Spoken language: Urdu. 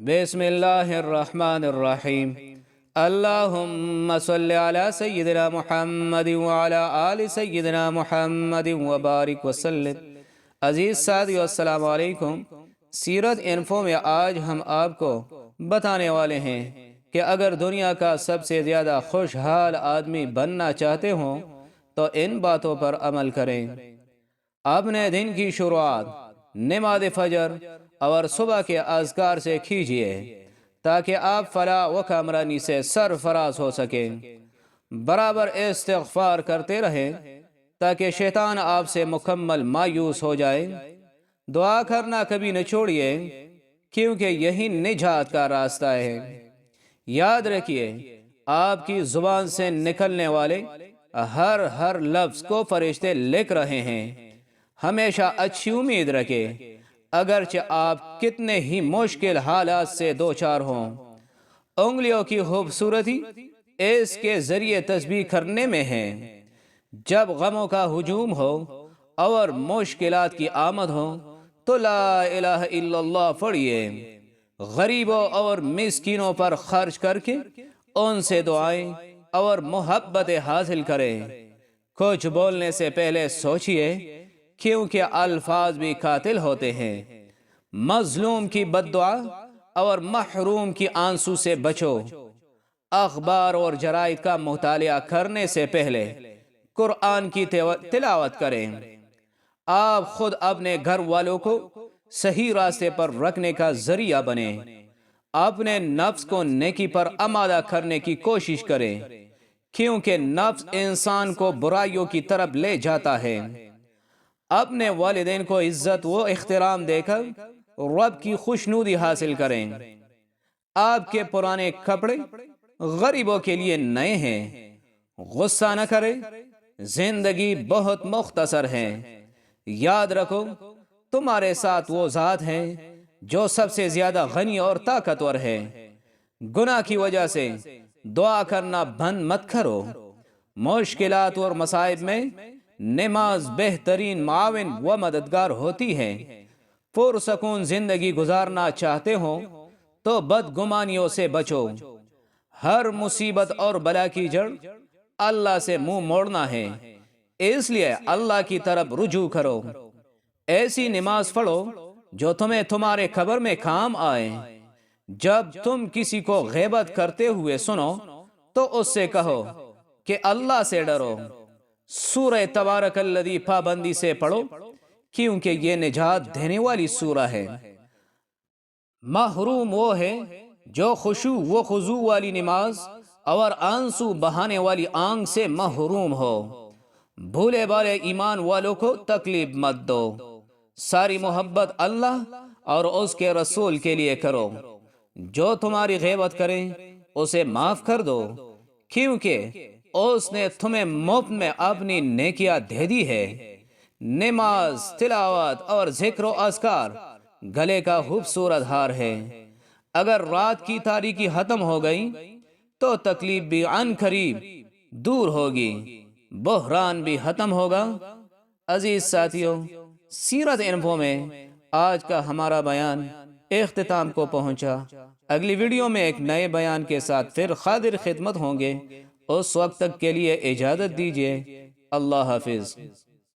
بسم اللہ الرحمن الرحیم اللہم صلی علی سیدنا محمد وعلی آل سیدنا محمد وبارک وسلم۔ عزیز ساتھیو، السلام علیکم۔ سیرت انفو میں آج ہم آپ کو بتانے والے ہیں کہ اگر دنیا کا سب سے زیادہ خوشحال آدمی بننا چاہتے ہوں تو ان باتوں پر عمل کریں۔ اپنے دن کی شروعات نماز فجر اور صبح کے اذکار سے کیجیے تاکہ آپ فلاح و کامرانی سے سرفراز ہو سکیں۔ برابر استغفار کرتے رہیں تاکہ شیطان آپ سے مکمل مایوس ہو جائے۔ دعا کرنا کبھی نہ چھوڑیے کیونکہ یہی نجات کا راستہ ہے۔ یاد رکھیے، آپ کی زبان سے نکلنے والے ہر لفظ کو فرشتے لکھ رہے ہیں۔ ہمیشہ اچھی امید رکھیں اگرچہ آپ کتنے ہی مشکل حالات سے دوچار ہوں۔ انگلیوں کی خوبصورتی اس کے ذریعے تسبیح کرنے میں ہے۔ جب غموں کا ہجوم ہو اور مشکلات کی آمد ہو تو لا الہ الا اللہ پڑھیے۔ غریبوں اور مسکینوں پر خرچ کر کے ان سے دعائیں اور محبت حاصل کریں۔ کچھ بولنے سے پہلے سوچئے کیونکہ الفاظ بھی قاتل ہوتے ہیں۔ مظلوم کی بد دعا اور محروم کی آنسو سے بچو۔ اخبار اور جرائد کا مطالعہ کرنے سے پہلے قرآن کی تلاوت کریں۔ آپ خود اپنے گھر والوں کو صحیح راستے پر رکھنے کا ذریعہ بنیں۔ اپنے نفس کو نیکی پر آمادہ کرنے کی کوشش کریں کیونکہ نفس انسان کو برائیوں کی طرف لے جاتا ہے۔ اپنے والدین کو عزت و احترام دے کر رب کی خوشنودی حاصل کریں۔ آپ کے پرانے کپڑے غریبوں کے لیے نئے ہیں۔ غصہ نہ کریں، زندگی بہت مختصر ہے۔ یاد رکھو، تمہارے ساتھ وہ ذات ہے جو سب سے زیادہ غنی اور طاقتور ہے۔ گناہ کی وجہ سے دعا کرنا بند مت کرو۔ مشکلات اور مصائب میں نماز بہترین معاون و مددگار ہوتی ہے۔ پرسکون زندگی گزارنا چاہتے ہو تو بدگمانیوں سے بچو۔ ہر مصیبت اور بلا کی جڑ اللہ سے منہ موڑنا ہے، اس لیے اللہ کی طرف رجوع کرو۔ ایسی نماز پڑھو جو تمہیں تمہارے قبر میں کام آئے۔ جب تم کسی کو غیبت کرتے ہوئے سنو تو اس سے کہو کہ اللہ سے ڈرو۔ سورہ تبارک الذی پابندی سے پڑھو کیونکہ یہ نجات دینے والی سورہ ہے۔ محروم وہ ہے جو خشوع و خضوع والی نماز اور آنسو بہانے والی آنکھ سے محروم ہو۔ بھولے بالے ایمان والوں کو تکلیف مت دو۔ ساری محبت اللہ اور اس کے رسول کے لیے کرو۔ جو تمہاری غیبت کریں اسے معاف کر دو کیونکہ اس نے تمہیں مفت میں اپنی نیکیاں دے دی ہے۔ نماز، تلاوت اور ذکر و اذکار گلے کا خوبصورت ہار ہے۔ اگر رات کی تاریکی ختم ہو گئی تو تکلیف بھی عن قریب دور ہوگی، بحران بھی ختم ہوگا۔ عزیز ساتھیوں، سیرت انفو میں آج کا ہمارا بیان اختتام کو پہنچا۔ اگلی ویڈیو میں ایک نئے بیان کے ساتھ پھر حاضر خدمت ہوں گے۔ اس وقت تک کے لیے اجازت دیجیے۔ اللہ حافظ۔